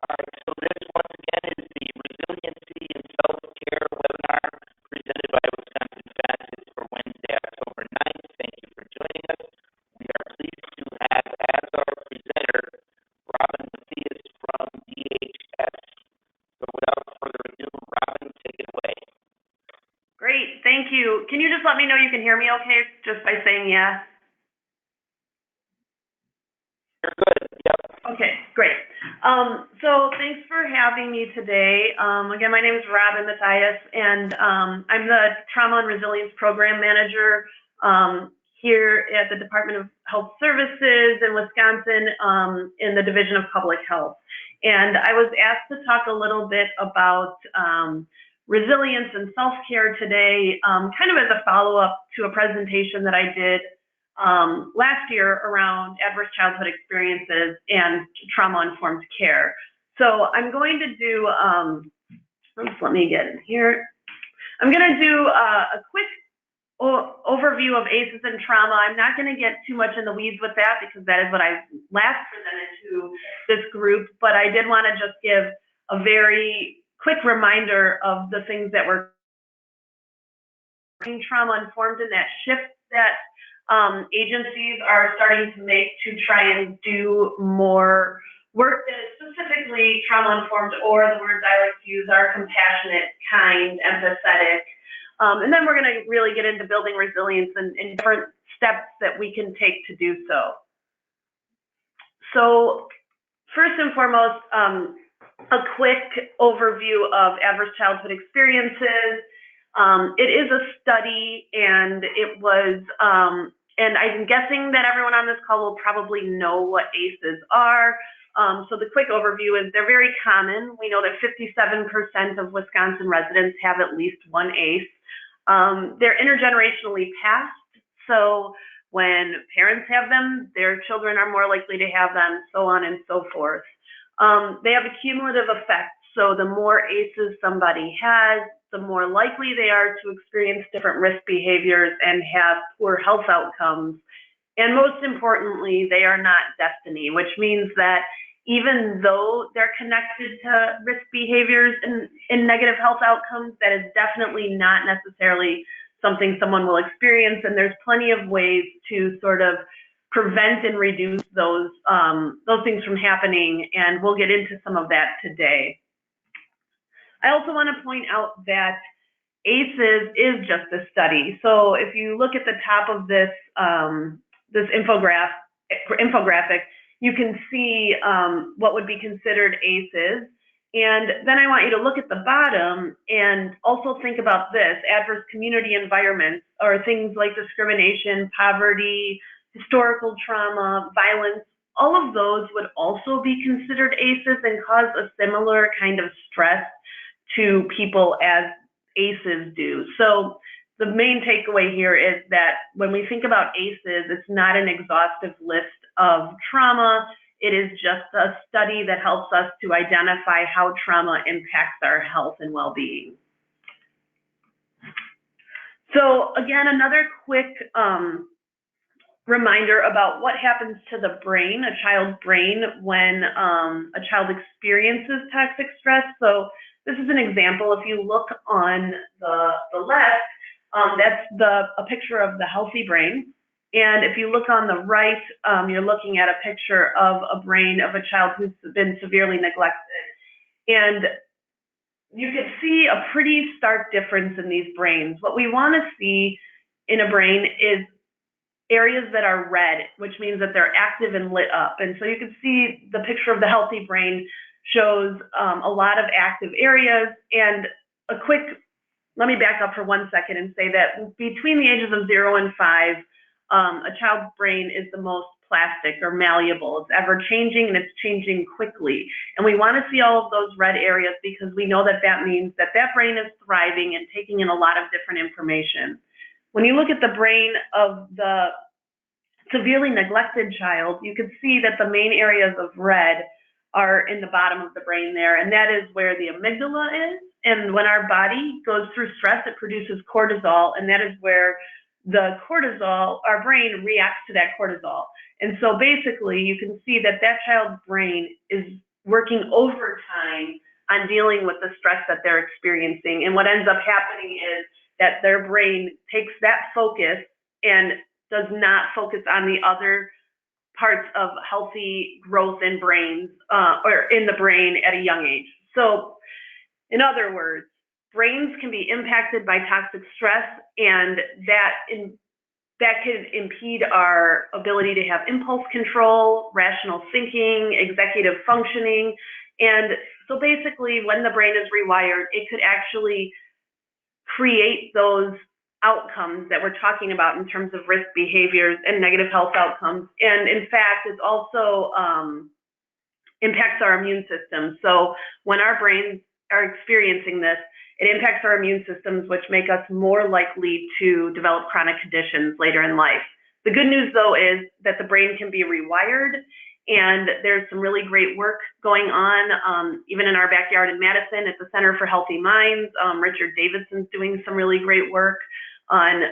All right, so this once again is the Resiliency and Self-Care webinar presented by Wisconsin Fast. It's for Wednesday, October 9th. Thank you for joining us. We are pleased to have as our presenter Robin Matthias from DHS. So without further ado, Robin, take it away. Great, thank you. Can you just let me know you can hear me okay, just by saying yes? You're good, yep. Okay, great. So thanks for having me today. Again, my name is Robin Matthias, and I'm the Trauma and Resilience Program Manager here at the Department of Health Services in Wisconsin in the Division of Public Health. And I was asked to talk a little bit about resilience and self-care today, kind of as a follow-up to a presentation that I did last year around adverse childhood experiences and trauma-informed care. So I'm going to do, just let me get in here. I'm going to do a quick overview of ACEs and trauma. I'm not going to get too much in the weeds with that because that is what I last presented to this group, but I did want to just give a very quick reminder of the things that were trauma-informed and that shift that agencies are starting to make to try and do more work that is specifically trauma-informed, or the words I like to use are compassionate, kind, empathetic. And then we're going to really get into building resilience and different steps that we can take to do so. So first and foremost, a quick overview of adverse childhood experiences. It is a study, and it was, and I'm guessing that everyone on this call will probably know what ACEs are. So the quick overview is they're very common. We know that 57% of Wisconsin residents have at least one ACE. They're intergenerationally passed, so when parents have them, their children are more likely to have them, so on and so forth. They have a cumulative effect, so the more ACEs somebody has, the more likely they are to experience different risk behaviors and have poor health outcomes. And most importantly, they are not destiny, which means that even though they're connected to risk behaviors and negative health outcomes, that is definitely not necessarily something someone will experience. And there's plenty of ways to sort of prevent and reduce those things from happening. And we'll get into some of that today. I also want to point out that ACEs is just a study. So if you look at the top of this, this infographic, you can see what would be considered ACEs. And then I want you to look at the bottom and also think about this: adverse community environments, or things like discrimination, poverty, historical trauma, violence. All of those would also be considered ACEs and cause a similar kind of stress to people as ACEs do. So the main takeaway here is that when we think about ACEs, it's not an exhaustive list of trauma. It is just a study that helps us to identify how trauma impacts our health and well-being. So again, another quick reminder about what happens to the brain, a child's brain, when a child experiences toxic stress. So this is an example. If you look on the left, that's a picture of the healthy brain. And if you look on the right, you're looking at a picture of a brain of a child who's been severely neglected. And you can see a pretty stark difference in these brains. What we want to see in a brain is areas that are red, which means that they're active and lit up. And so you can see the picture of the healthy brain shows a lot of active areas. And let me back up for 1 second and say that between the ages of 0 and 5, a child's brain is the most plastic or malleable. It's ever changing, and it's changing quickly. And we want to see all of those red areas because we know that that means that that brain is thriving and taking in a lot of different information. When you look at the brain of the severely neglected child, you can see that the main areas of red are in the bottom of the brain there, and that is where the amygdala is. And when our body goes through stress, it produces cortisol, and that is where the cortisol, our brain reacts to that cortisol. And so basically, you can see that that child's brain is working overtime on dealing with the stress that they're experiencing. And what ends up happening is that their brain takes that focus and does not focus on the other parts of healthy growth in brains or in the brain at a young age. So in other words, brains can be impacted by toxic stress, and that could impede our ability to have impulse control, rational thinking, executive functioning. And so basically, when the brain is rewired, it could actually create those outcomes that we're talking about in terms of risk behaviors and negative health outcomes. And in fact, it also impacts our immune system. So when our brains are experiencing this, it impacts our immune systems, which make us more likely to develop chronic conditions later in life. The good news, though, is that the brain can be rewired, and there's some really great work going on, even in our backyard in Madison at the Center for Healthy Minds. Richard Davidson's doing some really great work on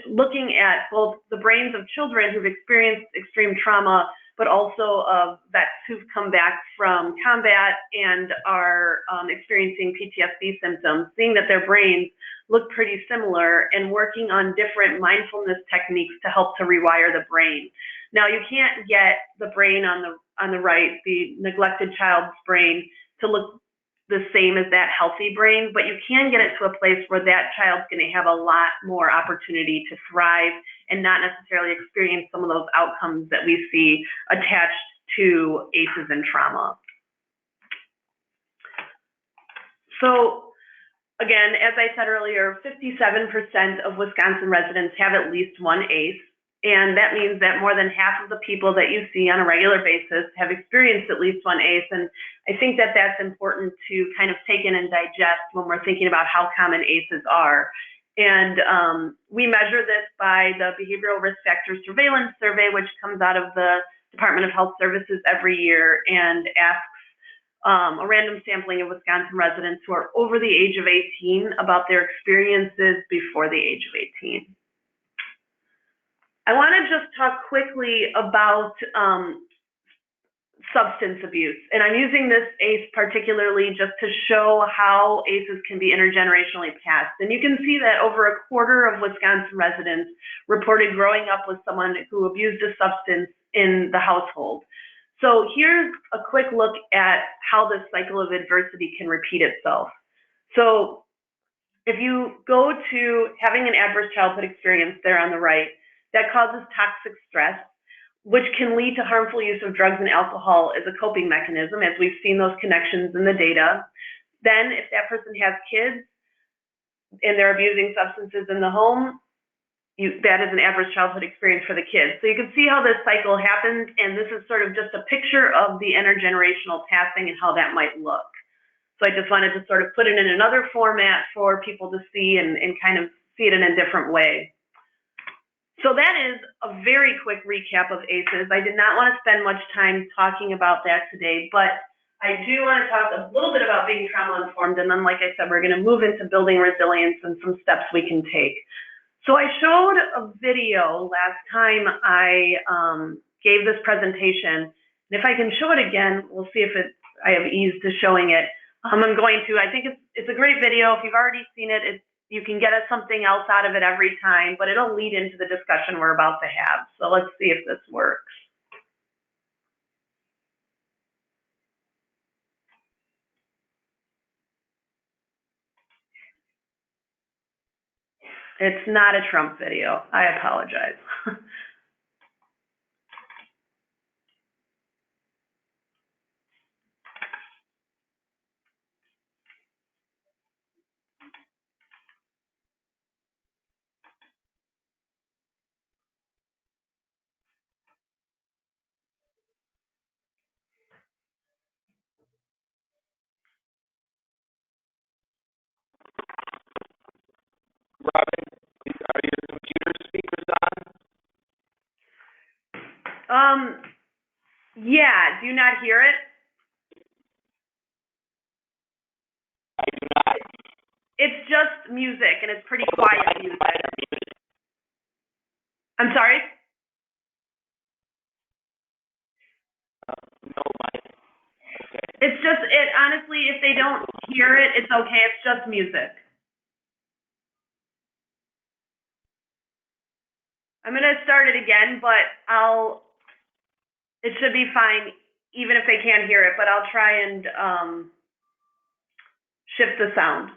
looking at both the brains of children who've experienced extreme trauma, but also of vets who've come back from combat and are experiencing PTSD symptoms, seeing that their brains look pretty similar, and working on different mindfulness techniques to help to rewire the brain. Now, you can't get the brain on the right, the neglected child's brain, to look the same as that healthy brain, but you can get it to a place where that child's going to have a lot more opportunity to thrive and not necessarily experience some of those outcomes that we see attached to ACEs and trauma. So again, as I said earlier, 57% of Wisconsin residents have at least one ACE. And that means that more than half of the people that you see on a regular basis have experienced at least one ACE. And I think that that's important to kind of take in and digest when we're thinking about how common ACEs are. And we measure this by the Behavioral Risk Factors Surveillance Survey, which comes out of the Department of Health Services every year and asks a random sampling of Wisconsin residents who are over the age of 18 about their experiences before the age of 18. I want to just talk quickly about substance abuse. And I'm using this ACE particularly just to show how ACEs can be intergenerationally passed. And you can see that over a quarter of Wisconsin residents reported growing up with someone who abused a substance in the household. So here's a quick look at how this cycle of adversity can repeat itself. So if you go to having an adverse childhood experience there on the right, that causes toxic stress, which can lead to harmful use of drugs and alcohol as a coping mechanism, as we've seen those connections in the data. Then if that person has kids and they're abusing substances in the home, that is an adverse childhood experience for the kids. So you can see how this cycle happens, and this is sort of just a picture of the intergenerational passing and how that might look. So I just wanted to sort of put it in another format for people to see and kind of see it in a different way. So that is a very quick recap of ACEs. I did not want to spend much time talking about that today, but I do want to talk a little bit about being trauma-informed, and then, like I said, we're going to move into building resilience and some steps we can take. So I showed a video last time I gave this presentation, and if I can show it again, we'll see if I have ease to showing it. I'm going to. I think it's a great video. If you've already seen it, you can get something else out of it every time, but it'll lead into the discussion we're about to have. So let's see if this works. It's not a Trump video. I apologize. Robin, are your computer speakers on? Yeah, do you not hear it? I do not. It's just music, and it's pretty quiet music. I'm sorry? No mic. Okay. It's just, it honestly, if they don't hear it, it's okay. It's just music. I'm gonna start it again, but it should be fine even if they can't hear it, but I'll try and shift the sound.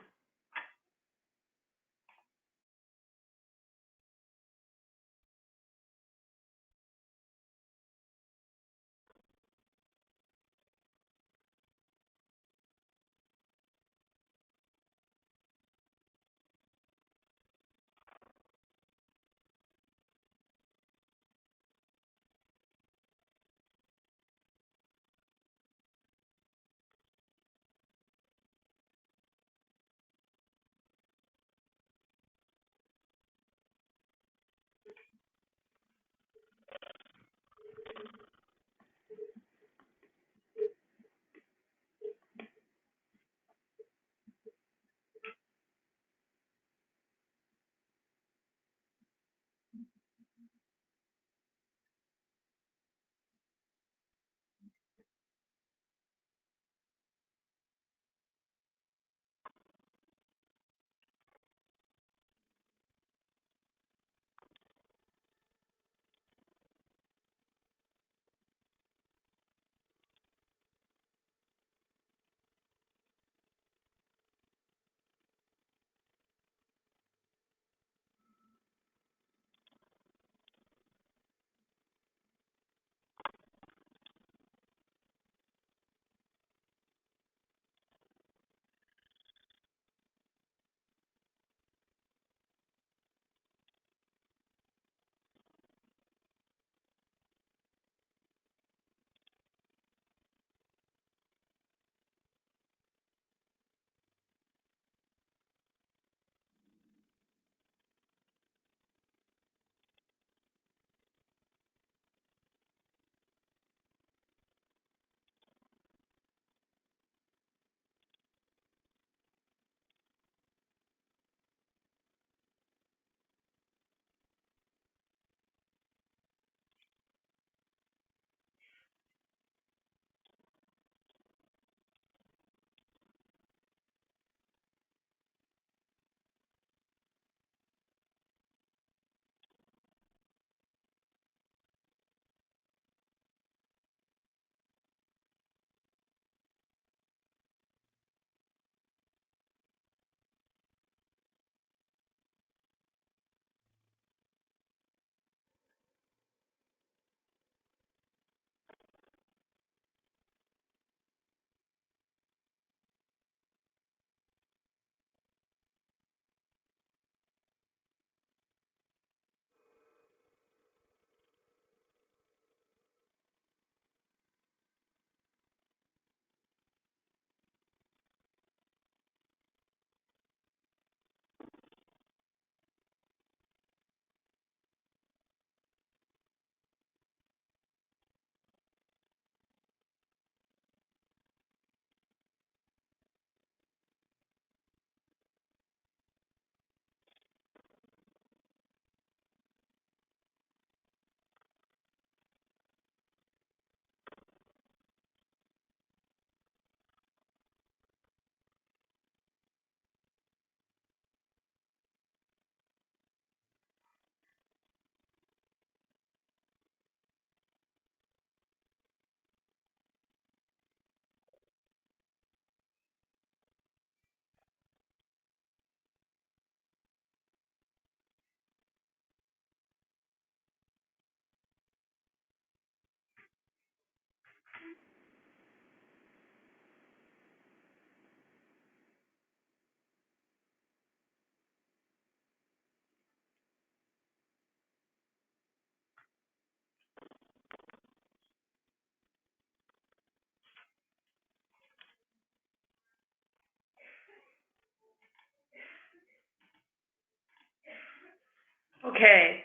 Okay.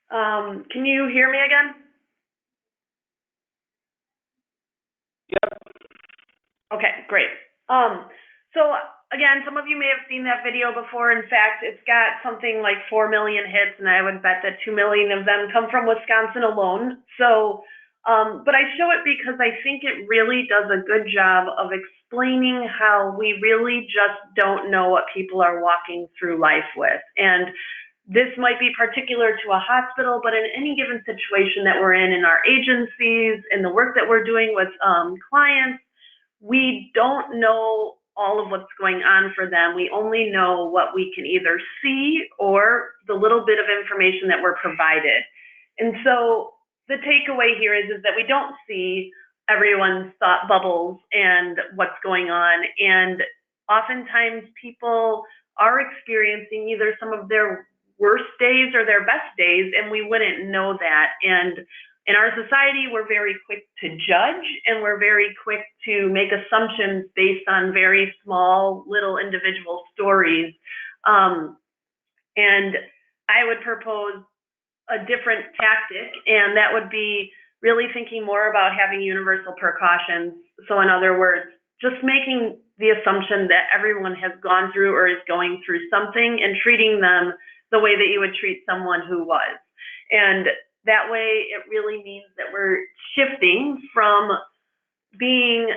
Can you hear me again? Yep. Okay, great. So again, some of you may have seen that video before. In fact, it's got something like 4 million hits, and I would bet that 2 million of them come from Wisconsin alone. So But I show it because I think it really does a good job of explaining how we really just don't know what people are walking through life with. And this might be particular to a hospital, but in any given situation that we're in our agencies, in the work that we're doing with clients, we don't know all of what's going on for them. We only know what we can either see or the little bit of information that we're provided. And so the takeaway here is that we don't see everyone's thought bubbles and what's going on. And oftentimes people are experiencing either some of their worst days or their best days, and we wouldn't know that. And in our society, we're very quick to judge, and we're very quick to make assumptions based on very small, little individual stories. And I would propose a different tactic, and that would be really thinking more about having universal precautions. So in other words, just making the assumption that everyone has gone through or is going through something and treating them the way that you would treat someone who was. And that way it really means that we're shifting from being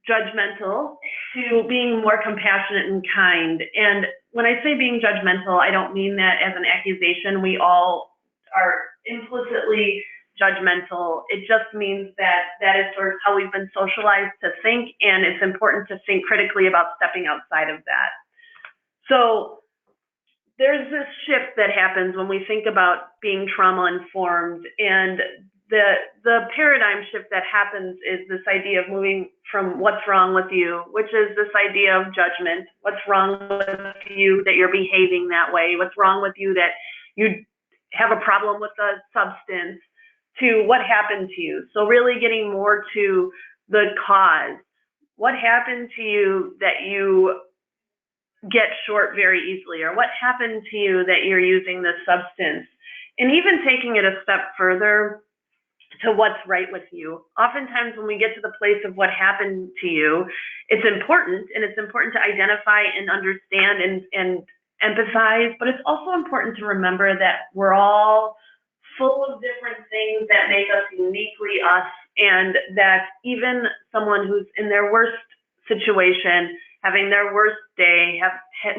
judgmental to being more compassionate and kind. And when I say being judgmental, I don't mean that as an accusation. We all are implicitly judgmental. It just means that that is sort of how we've been socialized to think, and it's important to think critically about stepping outside of that. So there's this shift that happens when we think about being trauma-informed, and the paradigm shift that happens is this idea of moving from what's wrong with you, which is this idea of judgment. What's wrong with you that you're behaving that way? What's wrong with you that you have a problem with a substance, to what happened to you. So really getting more to the cause. What happened to you that you get short very easily, or what happened to you that you're using this substance? And even taking it a step further to what's right with you. Oftentimes when we get to the place of what happened to you, it's important, and it's important to identify and understand and empathize, but it's also important to remember that we're all full of different things that make us uniquely us, and that even someone who's in their worst situation, having their worst day,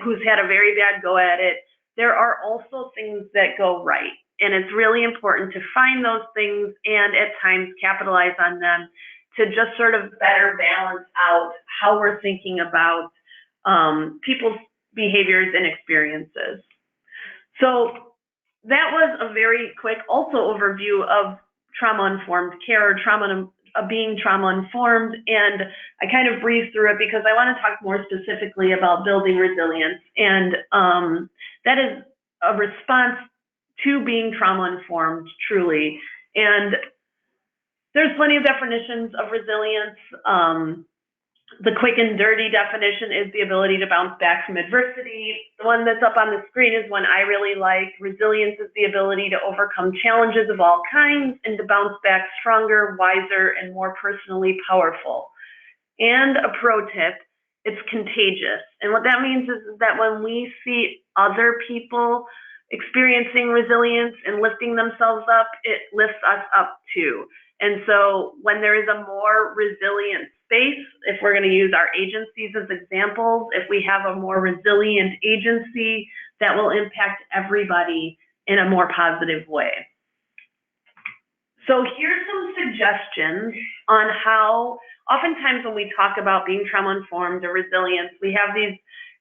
who's had a very bad go at it, there are also things that go right. And it's really important to find those things and at times capitalize on them to just sort of better balance out how we're thinking about people's behaviors and experiences. So that was a very quick also overview of trauma-informed care, being trauma-informed, and I kind of breezed through it because I want to talk more specifically about building resilience, and that is a response to being trauma-informed, truly. And there's plenty of definitions of resilience. The quick and dirty definition is the ability to bounce back from adversity. The one that's up on the screen is one I really like. Resilience is the ability to overcome challenges of all kinds and to bounce back stronger, wiser, and more personally powerful. And a pro tip, it's contagious. And what that means is that when we see other people experiencing resilience and lifting themselves up, it lifts us up too. And so when there is a more resilient space, if we're going to use our agencies as examples, if we have a more resilient agency, that will impact everybody in a more positive way. So here's some suggestions on how, oftentimes when we talk about being trauma-informed or resilience, we have these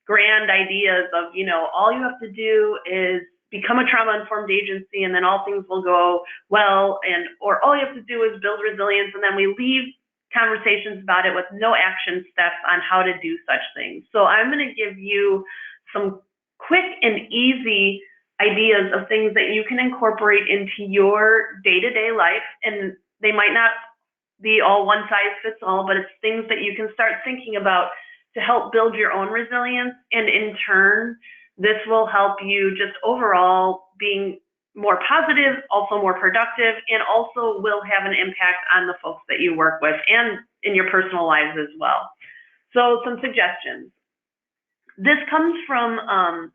grand ideas of, all you have to do is become a trauma-informed agency and then all things will go well, or all you have to do is build resilience, and then we leave conversations about it with no action steps on how to do such things. So I'm going to give you some quick and easy ideas of things that you can incorporate into your day-to-day life, and they might not be all one size fits all, but it's things that you can start thinking about to help build your own resilience, and in turn, this will help you just overall being more positive, also more productive, and also will have an impact on the folks that you work with and in your personal lives as well. So some suggestions. This comes from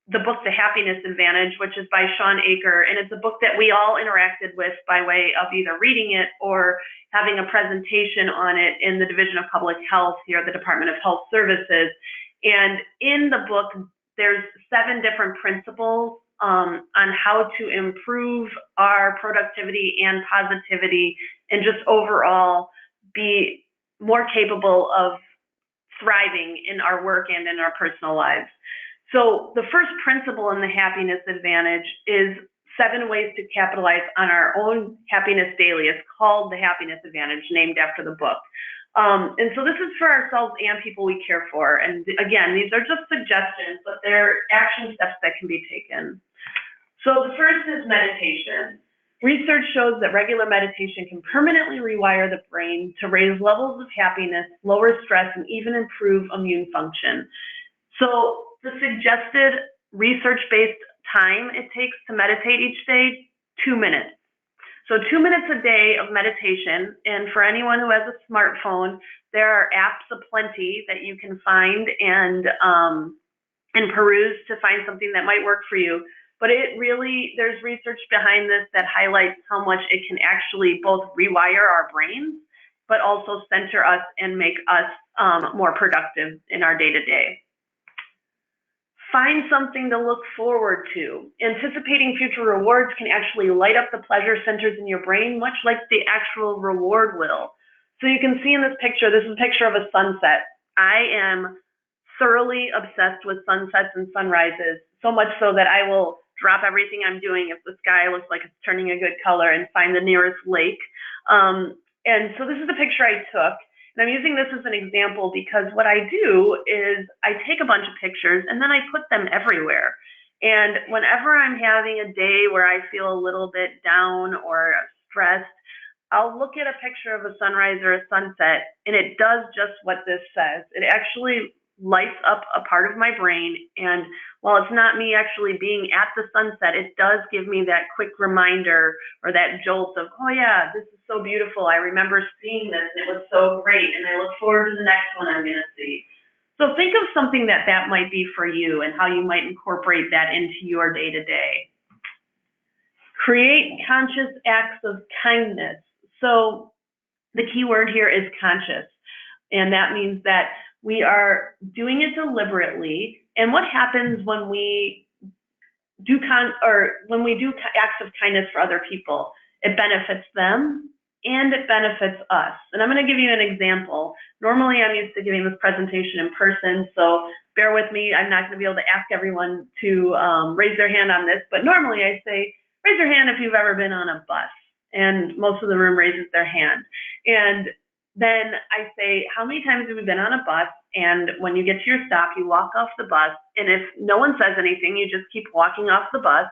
the book, The Happiness Advantage, which is by Sean Aker, and it's a book that we all interacted with by way of either reading it or having a presentation on it in the Division of Public Health here at the Department of Health Services. And in the book, there's 7 different principles on how to improve our productivity and positivity and just overall be more capable of thriving in our work and in our personal lives. So the first principle in the Happiness Advantage is 7 ways to capitalize on our own happiness daily. It's called the Happiness Advantage, named after the book. And so this is for ourselves and people we care for. And again, these are just suggestions, but they're action steps that can be taken. So the first is meditation. Research shows that regular meditation can permanently rewire the brain to raise levels of happiness, lower stress, and even improve immune function. So the suggested research-based time it takes to meditate each day, 2 minutes. So 2 minutes a day of meditation, and for anyone who has a smartphone, there are apps aplenty that you can find and peruse to find something that might work for you. But it really, there's research behind this that highlights how much it can actually both rewire our brains, but also center us and make us more productive in our day-to-day. Find something to look forward to. Anticipating future rewards can actually light up the pleasure centers in your brain, much like the actual reward will. So you can see in this picture, this is a picture of a sunset. I am thoroughly obsessed with sunsets and sunrises, so much so that I will drop everything I'm doing if the sky looks like it's turning a good color and find the nearest lake. And so this is the picture I took. And I'm using this as an example because what I do is I take a bunch of pictures and then I put them everywhere. And whenever I'm having a day where I feel a little bit down or stressed, I'll look at a picture of a sunrise or a sunset, and it does just what this says. It actually lights up a part of my brain, and while it's not me actually being at the sunset, it does give me that quick reminder or that jolt of, oh yeah, this is so beautiful. I remember seeing this, and it was so great, and I look forward to the next one I'm going to see. So think of something that might be for you and how you might incorporate that into your day-to-day. Create conscious acts of kindness. So the key word here is conscious, and that means that we are doing it deliberately. And what happens when we do acts of kindness for other people? It benefits them and it benefits us. And I'm going to give you an example. Normally, I'm used to giving this presentation in person, so bear with me. I'm not going to be able to ask everyone to raise their hand on this, but normally I say, raise your hand if you've ever been on a bus. And most of the room raises their hand. And then I say, how many times have you been on a bus? And when you get to your stop, you walk off the bus. And if no one says anything, you just keep walking off the bus.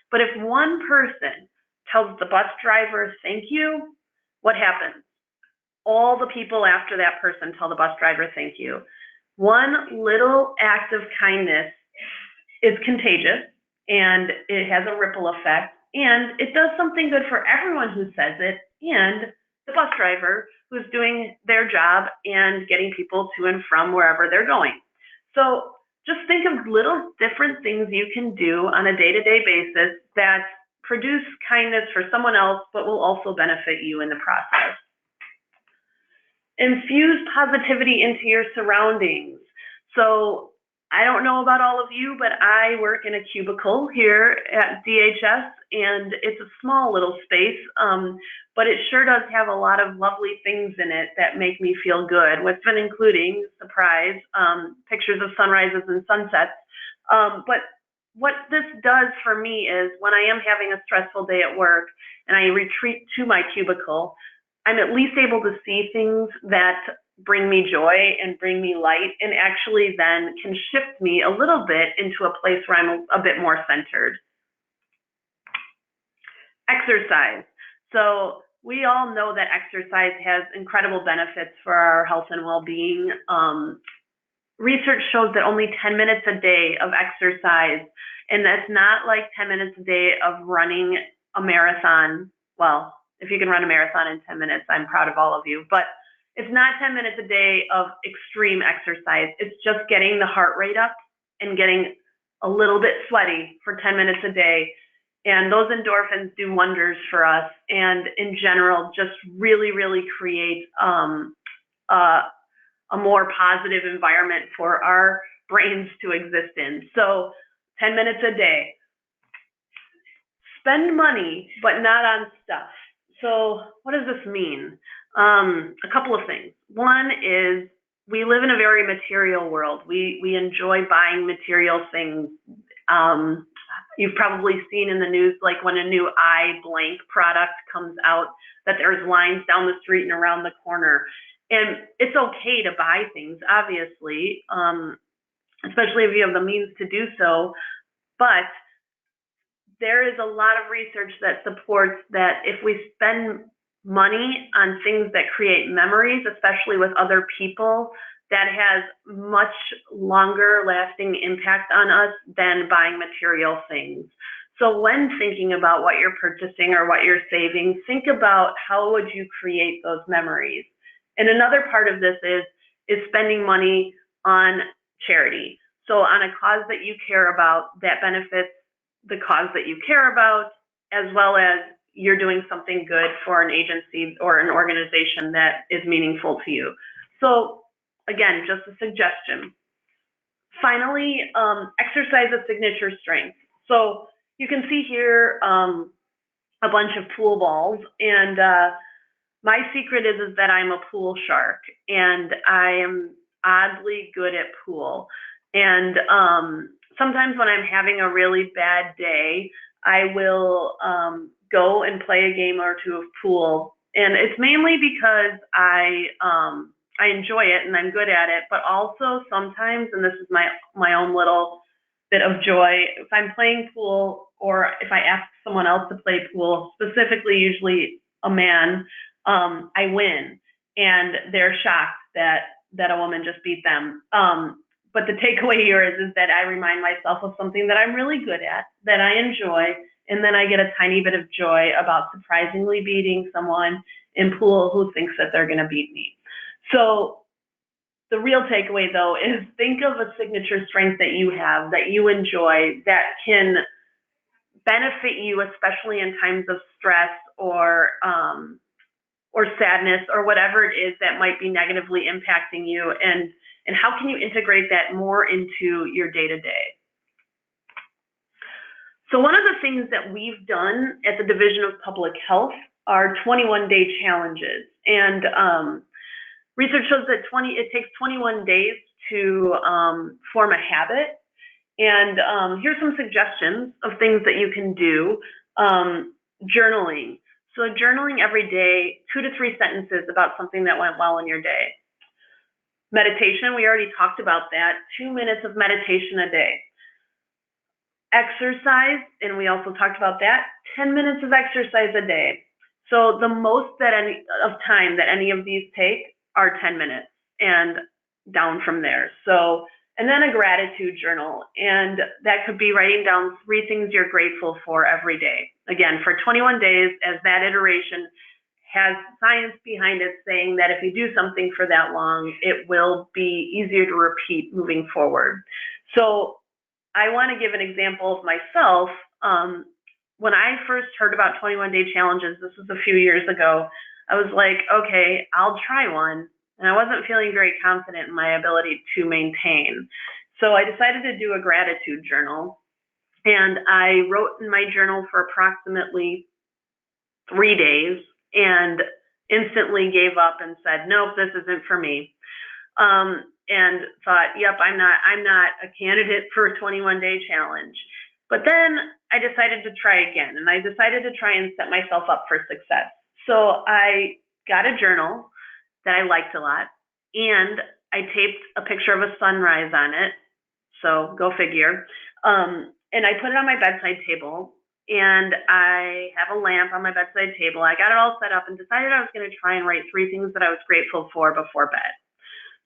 But if one person tells the bus driver, thank you, what happens? All the people after that person tell the bus driver, thank you. One little act of kindness is contagious, and it has a ripple effect, and it does something good for everyone who says it, and the bus driver who's doing their job and getting people to and from wherever they're going. So just think of little different things you can do on a day-to-day basis that produce kindness for someone else, but will also benefit you in the process. Infuse positivity into your surroundings. So I don't know about all of you, but I work in a cubicle here at DHS, and it's a small little space, but it sure does have a lot of lovely things in it that make me feel good. What's been including, surprise, pictures of sunrises and sunsets. But what this does for me is when I am having a stressful day at work and I retreat to my cubicle, I'm at least able to see things that bring me joy and bring me light, and actually then can shift me a little bit into a place where I'm a bit more centered. Exercise. So we all know that exercise has incredible benefits for our health and well-being. Research shows that only 10 minutes a day of exercise, and that's not like 10 minutes a day of running a marathon. Well, if you can run a marathon in 10 minutes, I'm proud of all of you, but it's not 10 minutes a day of extreme exercise. It's just getting the heart rate up and getting a little bit sweaty for 10 minutes a day. And those endorphins do wonders for us, and in general, just really, really create a more positive environment for our brains to exist in. So 10 minutes a day. Spend money, but not on stuff. So what does this mean? A couple of things. One is we live in a very material world. We enjoy buying material things. You've probably seen in the news, like when a new eye blank product comes out, that there's lines down the street and around the corner. And it's okay to buy things, obviously, especially if you have the means to do so. But there is a lot of research that supports that if we spend money on things that create memories, especially with other people, that has much longer lasting impact on us than buying material things. So when thinking about what you're purchasing or what you're saving, think about how would you create those memories. And another part of this is spending money on charity. So on a cause that you care about that benefits the cause that you care about, as well as you're doing something good for an agency or an organization that is meaningful to you. So again, just a suggestion. Finally, exercise a signature strength. So you can see here a bunch of pool balls, and my secret is that I'm a pool shark, and I am oddly good at pool. And sometimes when I'm having a really bad day, I will go and play a game or two of pool. And it's mainly because I enjoy it and I'm good at it, but also sometimes, and this is my own little bit of joy, if I'm playing pool or if I ask someone else to play pool, specifically usually a man, I win, and they're shocked that a woman just beat them. But the takeaway here is that I remind myself of something that I'm really good at, that I enjoy, and then I get a tiny bit of joy about surprisingly beating someone in pool who thinks that they're going to beat me. So the real takeaway, though, is think of a signature strength that you have, that you enjoy, that can benefit you, especially in times of stress or sadness or whatever it is that might be negatively impacting you, and how can you integrate that more into your day-to-day. So one of the things that we've done at the Division of Public Health are 21-day challenges, and research shows that it takes 21 days to form a habit. And here's some suggestions of things that you can do. Journaling. So journaling every day, 2 to 3 sentences about something that went well in your day. Meditation, we already talked about that, 2 minutes of meditation a day. Exercise, and we also talked about that, 10 minutes of exercise a day. So the most time that any of these take are 10 minutes and down from there. So, and then a gratitude journal, and that could be writing down 3 things you're grateful for every day. Again, for 21 days, as that iteration has science behind it saying that if you do something for that long, it will be easier to repeat moving forward. So I want to give an example of myself. When I first heard about 21-day challenges, this was a few years ago, I was like, okay, I'll try one. And I wasn't feeling very confident in my ability to maintain. So I decided to do a gratitude journal. And I wrote in my journal for approximately 3 days and instantly gave up and said, nope, this isn't for me. And thought, yep, I'm not a candidate for a 21-day challenge. But then I decided to try again, and I decided to try and set myself up for success. So I got a journal that I liked a lot, and I taped a picture of a sunrise on it. So go figure. And I put it on my bedside table, and I have a lamp on my bedside table. I got it all set up and decided I was going to try and write 3 things that I was grateful for before bed.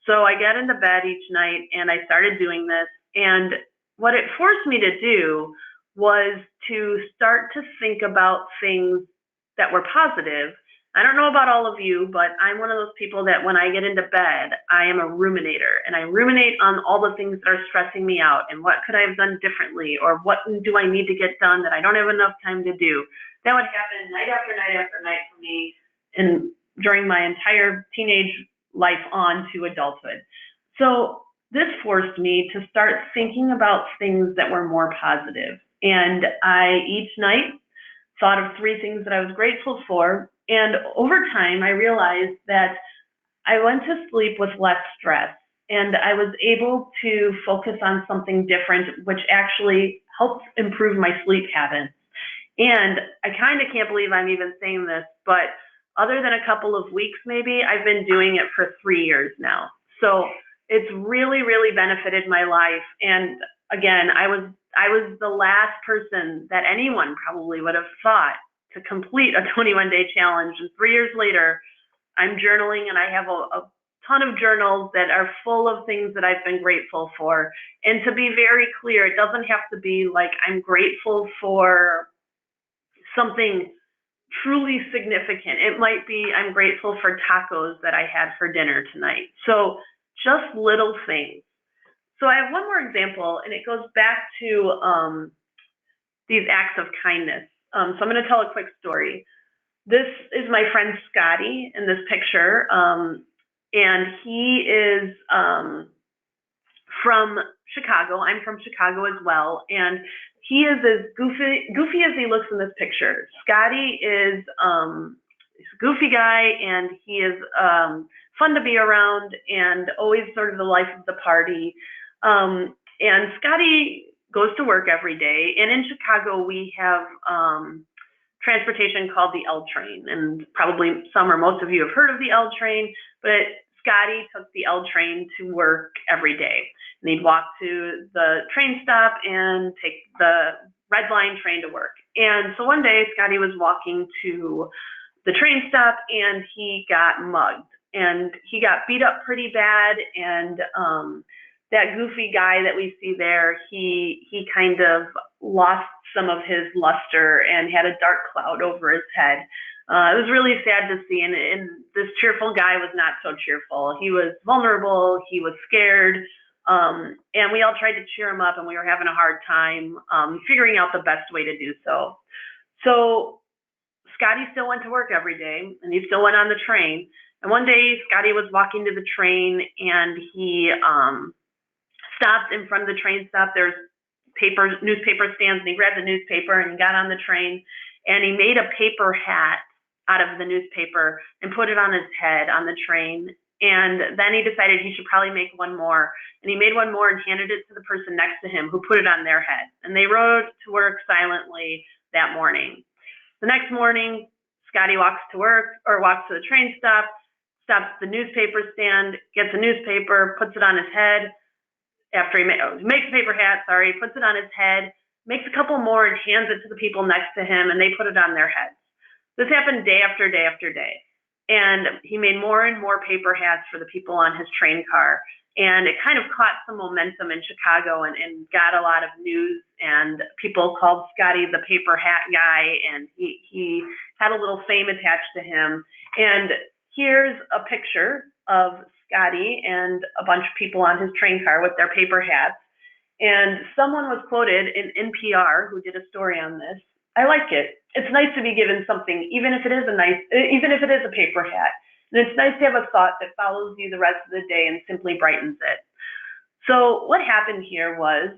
So I got into bed each night and I started doing this. And what it forced me to do was to start to think about things that were positive I don't know about all of you, but I'm one of those people that when I get into bed, I am a ruminator, and I ruminate on all the things that are stressing me out and what could I have done differently, or what do I need to get done that I don't have enough time to do. That would happen night after night after night for me and during my entire teenage life on to adulthood. So this forced me to start thinking about things that were more positive. And I each night thought of 3 things that I was grateful for. And over time, I realized that I went to sleep with less stress and I was able to focus on something different, which actually helped improve my sleep habits. And I kind of can't believe I'm even saying this, but other than a couple of weeks maybe, I've been doing it for 3 years now. So it's really, really benefited my life. And again, I was the last person that anyone probably would have thought to complete a 21-day challenge. And 3 years later, I'm journaling, and I have a ton of journals that are full of things that I've been grateful for. And to be very clear, it doesn't have to be like I'm grateful for something truly significant. It might be I'm grateful for tacos that I had for dinner tonight. So just little things. So I have one more example, and it goes back to these acts of kindness. So I'm going to tell a quick story. This is my friend Scotty in this picture, and he is from Chicago. I'm from Chicago as well, and he is as goofy as he looks in this picture. Scotty is he's a goofy guy, and he is fun to be around and always sort of the life of the party. And Scotty goes to work every day, and in Chicago we have transportation called the L train, and probably some or most of you have heard of the L train, but Scotty took the L train to work every day. And he'd walk to the train stop and take the Red Line train to work. And so one day Scotty was walking to the train stop and he got mugged, and he got beat up pretty bad. And that goofy guy that we see there, he kind of lost some of his luster and had a dark cloud over his head. It was really sad to see, and this cheerful guy was not so cheerful. He was vulnerable, he was scared, and we all tried to cheer him up, and we were having a hard time figuring out the best way to do so. So Scotty still went to work every day, and he still went on the train. And one day, Scotty was walking to the train, and he stopped in front of the train stop. There's newspaper stands, and he grabbed the newspaper and he got on the train, and he made a paper hat out of the newspaper and put it on his head on the train. And then he decided he should probably make one more, and he made one more and handed it to the person next to him, who put it on their head. And they rode to work silently that morning. The next morning, Scotty walks to work, or walks to the train stop, stops at the newspaper stand, gets a newspaper, puts it on his head. After he makes a paper hat, puts it on his head, makes a couple more and hands it to the people next to him, and they put it on their heads. This happened day after day after day. And he made more and more paper hats for the people on his train car. And it kind of caught some momentum in Chicago and got a lot of news, and people called Scotty the paper hat guy, and he had a little fame attached to him. And here's a picture of Scotty and a bunch of people on his train car with their paper hats. And someone was quoted in NPR who did a story on this. I like it. It's nice to be given something, even if it is a paper hat. And it's nice to have a thought that follows you the rest of the day and simply brightens it. So what happened here was,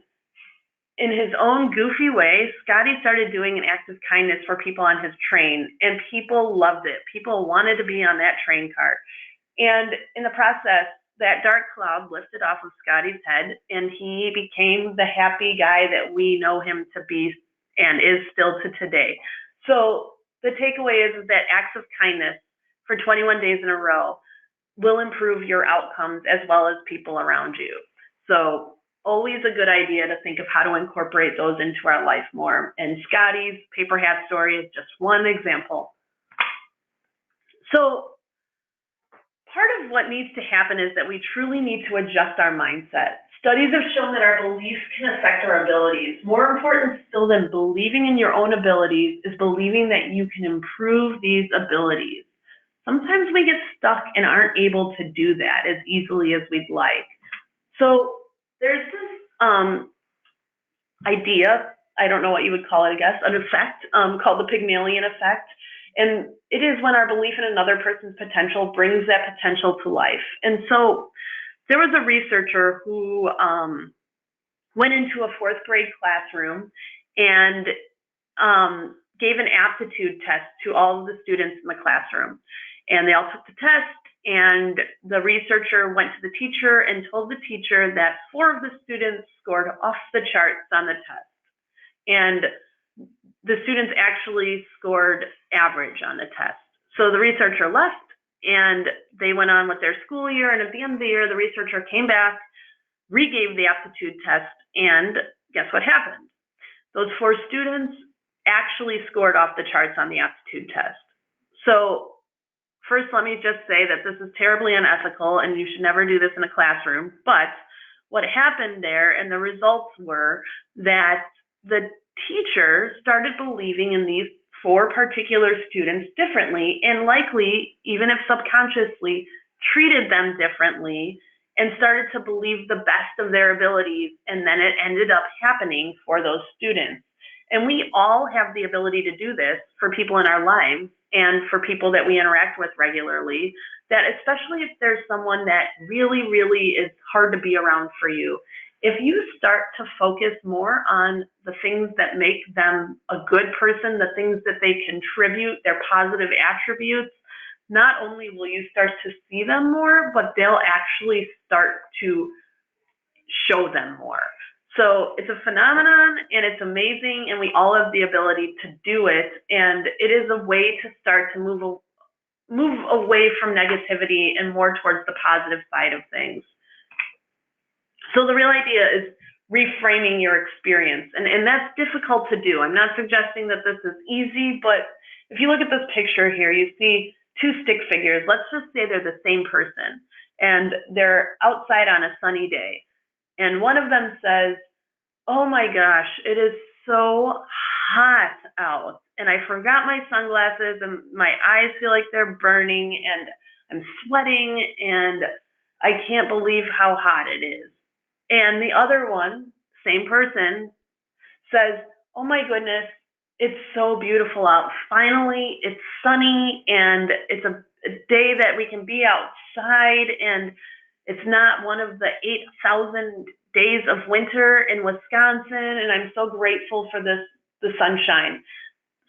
in his own goofy way, Scotty started doing an act of kindness for people on his train, and people loved it. People wanted to be on that train car. And in the process, that dark cloud lifted off of Scotty's head, and he became the happy guy that we know him to be and is still to today. So the takeaway is that acts of kindness for 21 days in a row will improve your outcomes as well as people around you. So always a good idea to think of how to incorporate those into our life more. And Scotty's paper hat story is just one example. So part of what needs to happen is that we truly need to adjust our mindset. Studies have shown that our beliefs can affect our abilities. More important still than believing in your own abilities is believing that you can improve these abilities. sometimes we get stuck and aren't able to do that as easily as we'd like. So there's this idea, I don't know what you would call it, I guess, an effect called the Pygmalion effect. And it is when our belief in another person's potential brings that potential to life. And so there was a researcher who went into a fourth grade classroom and gave an aptitude test to all of the students in the classroom. And they all took the test, and the researcher went to the teacher and told the teacher that 4 of the students scored off the charts on the test. And the students actually scored average on the test. So the researcher left, and they went on with their school year, and at the end of the year, the researcher came back, regave the aptitude test, and guess what happened? Those 4 students actually scored off the charts on the aptitude test. So first, let me just say that this is terribly unethical and you should never do this in a classroom. But what happened there, and the results were that the teacher started believing in these 4 particular students differently, and likely, even if subconsciously, treated them differently and started to believe the best of their abilities, and then it ended up happening for those students. And we all have the ability to do this for people in our lives and for people that we interact with regularly, that especially if there's someone that really, really is hard to be around for you, if you start to focus more on the things that make them a good person, the things that they contribute, their positive attributes, not only will you start to see them more, but they'll actually start to show them more. So it's a phenomenon, and it's amazing, and we all have the ability to do it, and it is a way to start to move away from negativity and more towards the positive side of things. So the real idea is reframing your experience, and that's difficult to do. I'm not suggesting that this is easy, but if you look at this picture here, you see 2 stick figures. Let's just say they're the same person, and they're outside on a sunny day. And one of them says, "Oh my gosh, it is so hot out, and I forgot my sunglasses, and my eyes feel like they're burning, and I'm sweating, and I can't believe how hot it is." And the other one, same person, says, "Oh my goodness, it's so beautiful out. Finally, it's sunny, and it's a day that we can be outside, and it's not one of the 8,000 days of winter in Wisconsin, and I'm so grateful for the sunshine."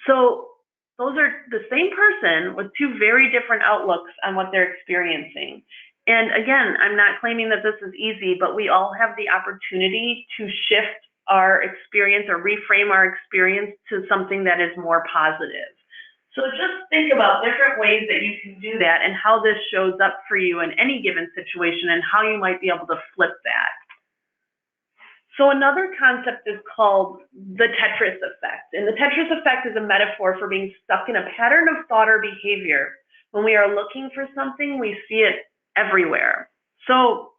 So those are the same person with 2 very different outlooks on what they're experiencing. And again, I'm not claiming that this is easy, but we all have the opportunity to shift our experience or reframe our experience to something that is more positive. So just think about different ways that you can do that and how this shows up for you in any given situation and how you might be able to flip that. So another concept is called the Tetris effect. And the Tetris effect is a metaphor for being stuck in a pattern of thought or behavior. When we are looking for something, we see it everywhere. So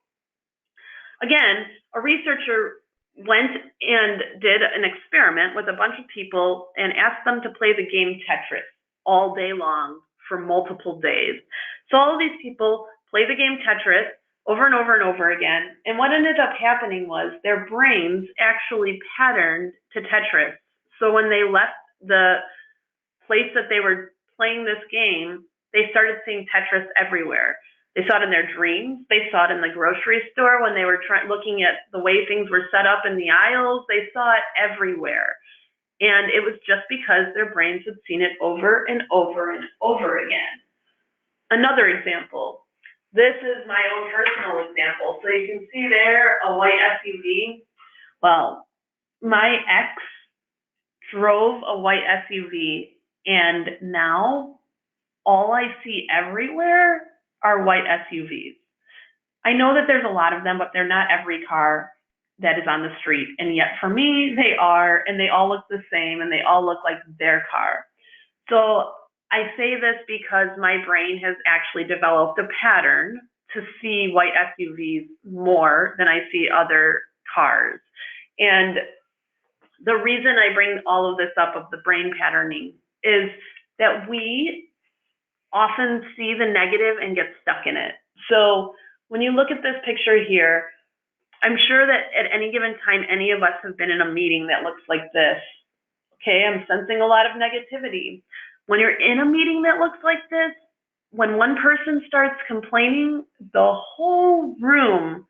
again, a researcher went and did an experiment with a bunch of people and asked them to play the game Tetris all day long for multiple days. So all of these people play the game Tetris over and over and over again. And what ended up happening was their brains actually patterned to Tetris. So when they left the place that they were playing this game, they started seeing Tetris everywhere. They saw it in their dreams. They saw it in the grocery store when they were looking at the way things were set up in the aisles. They saw it everywhere. And it was just because their brains had seen it over and over and over again. Another example. This is my own personal example. So you can see there a white SUV. Well, my ex drove a white SUV, and now all I see everywhere are white SUVs. I know that there's a lot of them, but they're not every car that is on the street. And yet for me, they are, and they all look the same, and they all look like their car. So I say this because my brain has actually developed a pattern to see white SUVs more than I see other cars. And the reason I bring all of this up of the brain patterning is that we often see the negative and get stuck in it. So when you look at this picture here, I'm sure that at any given time, any of us have been in a meeting that looks like this. Okay, I'm sensing a lot of negativity. When you're in a meeting that looks like this, when one person starts complaining, the whole room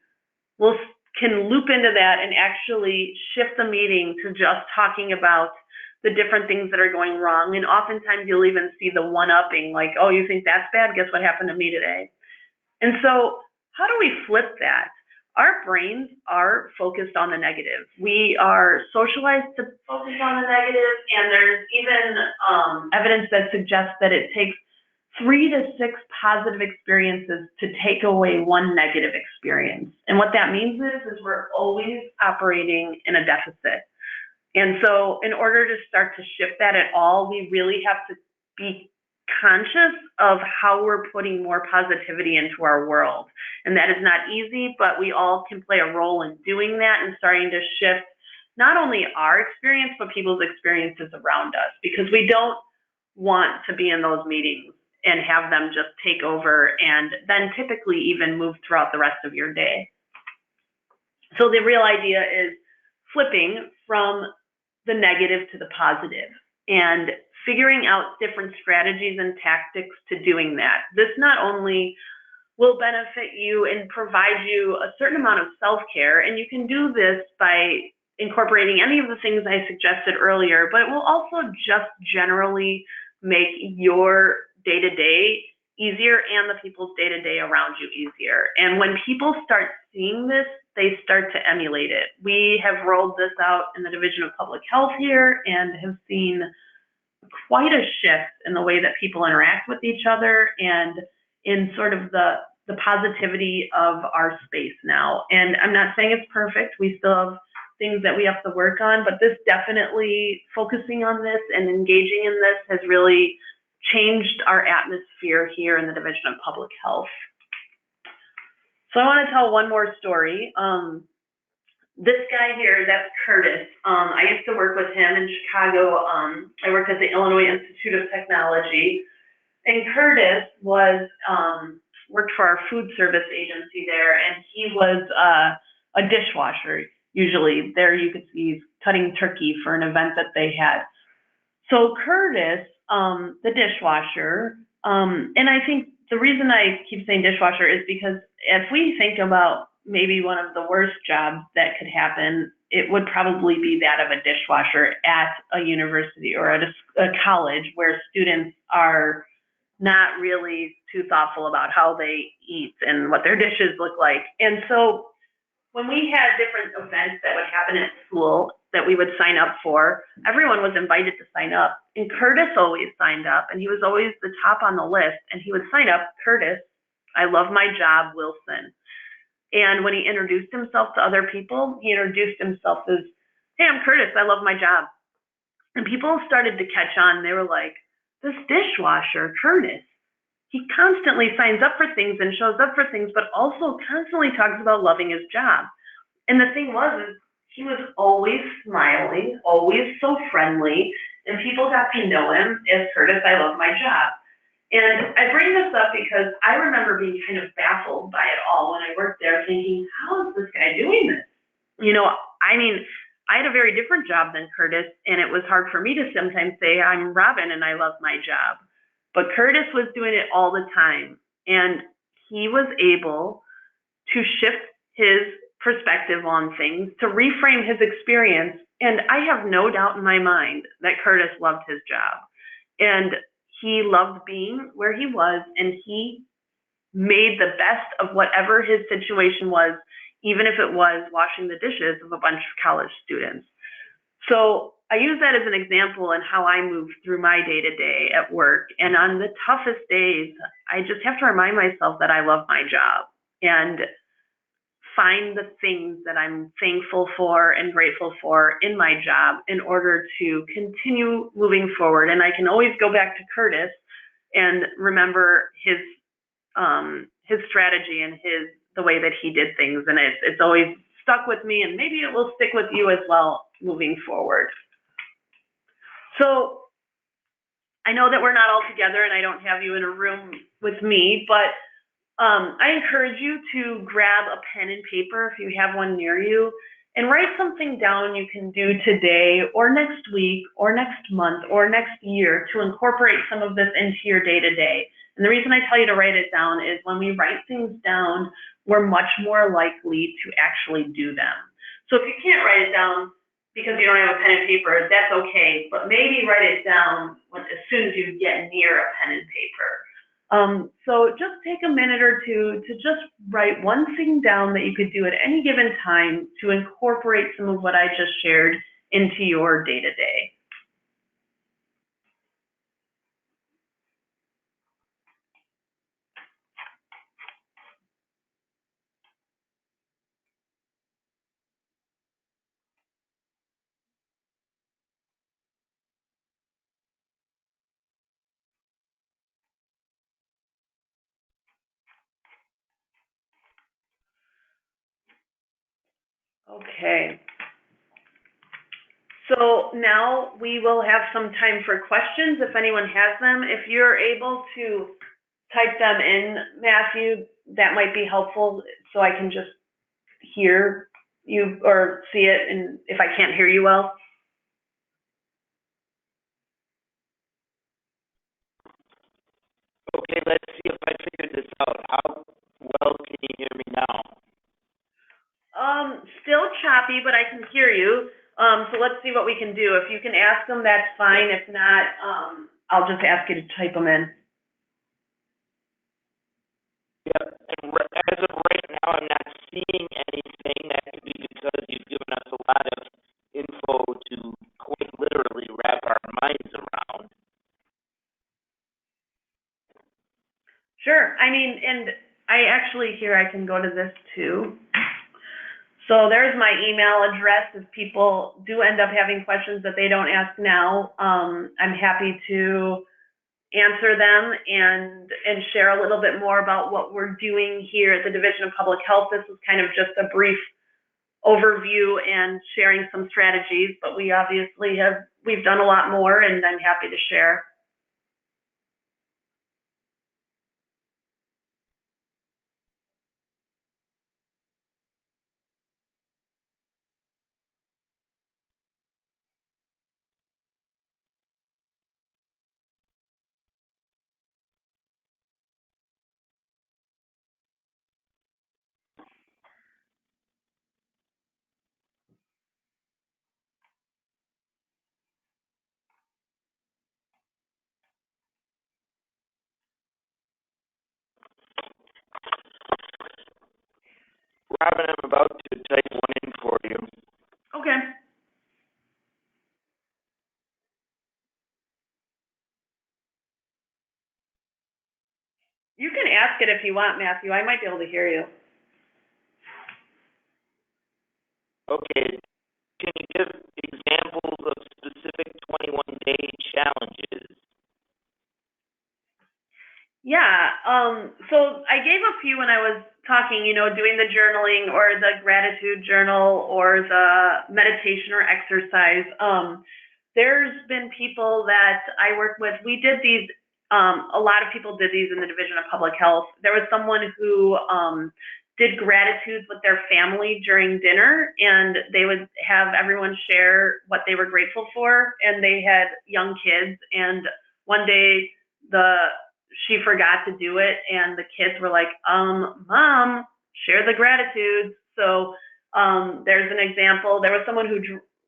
can loop into that and actually shift the meeting to just talking about the different things that are going wrong. And oftentimes you'll even see the one-upping, like, oh, you think that's bad? Guess what happened to me today? And so how do we flip that? Our brains are focused on the negative. We are socialized to focus on the negative, and there's even evidence that suggests that it takes 3 to 6 positive experiences to take away one negative experience. And what that means is we're always operating in a deficit. And so in order to start to shift that at all, we really have to be conscious of how we're putting more positivity into our world. And that is not easy, but we all can play a role in doing that and starting to shift not only our experience, but people's experiences around us, because we don't want to be in those meetings and have them just take over and then typically even move throughout the rest of your day. So the real idea is flipping from the negative to the positive and figuring out different strategies and tactics to doing that. This not only will benefit you and provide you a certain amount of self-care, and you can do this by incorporating any of the things I suggested earlier, but it will also just generally make your day-to-day easier and the people's day-to-day around you easier. And when people start seeing this, they start to emulate it. We have rolled this out in the Division of Public Health here and have seen quite a shift in the way that people interact with each other and in sort of the positivity of our space now. And I'm not saying it's perfect. We still have things that we have to work on, but this definitely, focusing on this and engaging in this has really changed our atmosphere here in the Division of Public Health. So I want to tell one more story. This guy here, that's Curtis. I used to work with him in Chicago. I worked at the Illinois Institute of Technology. And Curtis worked for our food service agency there, and he was a dishwasher. Usually there you could see he's cutting turkey for an event that they had. So Curtis, the dishwasher, and I think the reason I keep saying dishwasher is because if we think about maybe one of the worst jobs that could happen, it would probably be that of a dishwasher at a university or at a college where students are not really too thoughtful about how they eat and what their dishes look like. And so when we had different events that would happen at school that we would sign up for, everyone was invited to sign up. And Curtis always signed up, and he was always the top on the list. And he would sign up, Curtis, I love my job, Wilson. And when he introduced himself to other people, he introduced himself as, hey, I'm Curtis, I love my job. And people started to catch on. They were like, this dishwasher, Curtis, he constantly signs up for things and shows up for things, but also constantly talks about loving his job. And the thing was, he was always smiling, always so friendly, and people got to know him as Curtis, I love my job. And I bring this up because I remember being kind of baffled by it all when I worked there, thinking, how is this guy doing this? You know, I mean, I had a very different job than Curtis, and it was hard for me to sometimes say, I'm Robin and I love my job. But Curtis was doing it all the time, and he was able to shift his perspective on things, to reframe his experience. And I have no doubt in my mind that Curtis loved his job. And he loved being where he was, and he made the best of whatever his situation was, even if it was washing the dishes of a bunch of college students. So I use that as an example in how I move through my day-to-day at work. And on the toughest days, I just have to remind myself that I love my job and find the things that I'm thankful for and grateful for in my job in order to continue moving forward. And I can always go back to Curtis and remember his strategy and the way that he did things. And it's always stuck with me, and maybe it will stick with you as well moving forward. So I know that we're not all together and I don't have you in a room with me, but I encourage you to grab a pen and paper if you have one near you and write something down you can do today or next week or next month or next year to incorporate some of this into your day to day. And the reason I tell you to write it down is when we write things down, we're much more likely to actually do them. So if you can't write it down because you don't have a pen and paper, that's okay, but maybe write it down as soon as you get near a pen and paper. So just take a minute or two to just write one thing down that you could do at any given time to incorporate some of what I just shared into your day to day. Okay. So now we will have some time for questions if anyone has them. If you're able to type them in, Matthew, that might be helpful so I can just hear you or see it, and if I can't hear you well. Okay, let's see if I figured this out. How well can you hear me now? Still choppy, but I can hear you. So let's see what we can do. If you can ask them, that's fine. If not, I'll just ask you to type them in. Yeah, and as of right now, I'm not seeing anything. That could be because you've given us a lot of info to quite literally wrap our minds around. Sure. I mean, and I actually here I can go to this too. So there's my email address. If people do end up having questions that they don't ask now, I'm happy to answer them and share a little bit more about what we're doing here at the Division of Public Health. This is kind of just a brief overview and sharing some strategies, but we obviously we've done a lot more, and I'm happy to share. Robin, I'm about to type one in for you. Okay. You can ask it if you want, Matthew. I might be able to hear you. Okay, can you give examples of specific 21-day challenges? Yeah. So I gave a few when I was talking, doing the journaling or the gratitude journal or the meditation or exercise. There's been people that I work with. We did these. A lot of people did these in the Division of Public Health. There was someone who did gratitudes with their family during dinner, and they would have everyone share what they were grateful for. And they had young kids, and one day she forgot to do it, and the kids were like, Mom, share the gratitude. So there's an example. There was someone who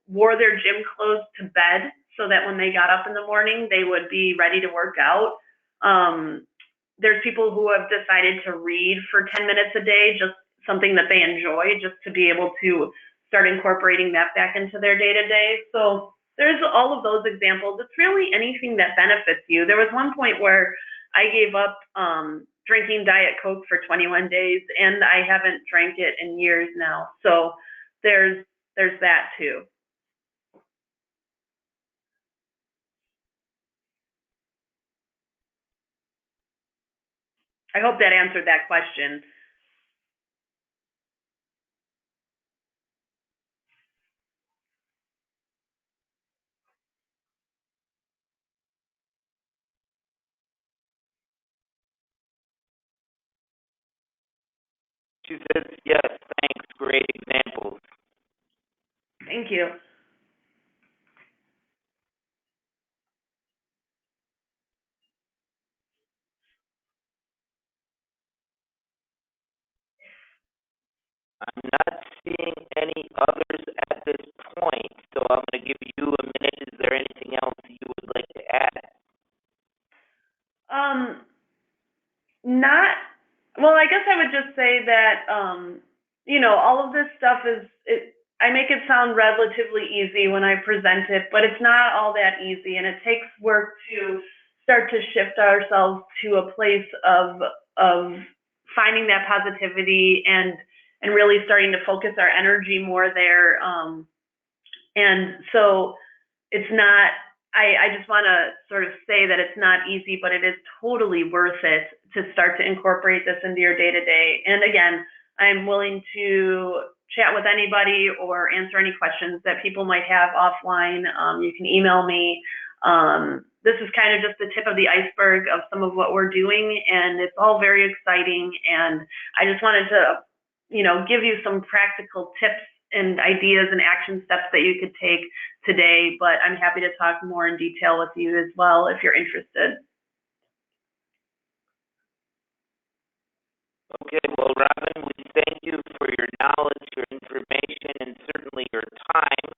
wore their gym clothes to bed so that when they got up in the morning, they would be ready to work out. There's people who have decided to read for 10 minutes a day, just something that they enjoy, just to be able to start incorporating that back into their day-to-day. So there's all of those examples. It's really anything that benefits you. There was one point where I gave up drinking Diet Coke for 21 days, and I haven't drank it in years now. So there's that too. I hope that answered that question. She says, yes, thanks, great examples. Thank you. I'm not seeing any others at this point, so I'm going to give you a minute. Is there anything else you would like to add? Not, well, I guess I would just say that, all of this stuff I make it sound relatively easy when I present it, but it's not all that easy, and it takes work to start to shift ourselves to a place of finding that positivity and really starting to focus our energy more there. And so it's not, I just want to sort of say that it's not easy, but it is totally worth it to start to incorporate this into your day to day. And again, I'm willing to chat with anybody or answer any questions that people might have offline. You can email me. This is kind of just the tip of the iceberg of some of what we're doing, and it's all very exciting. And I just wanted to, give you some practical tips and ideas and action steps that you could take today, but I'm happy to talk more in detail with you as well if you're interested. Okay, well, Robin, we thank you for your knowledge, your information, and certainly your time.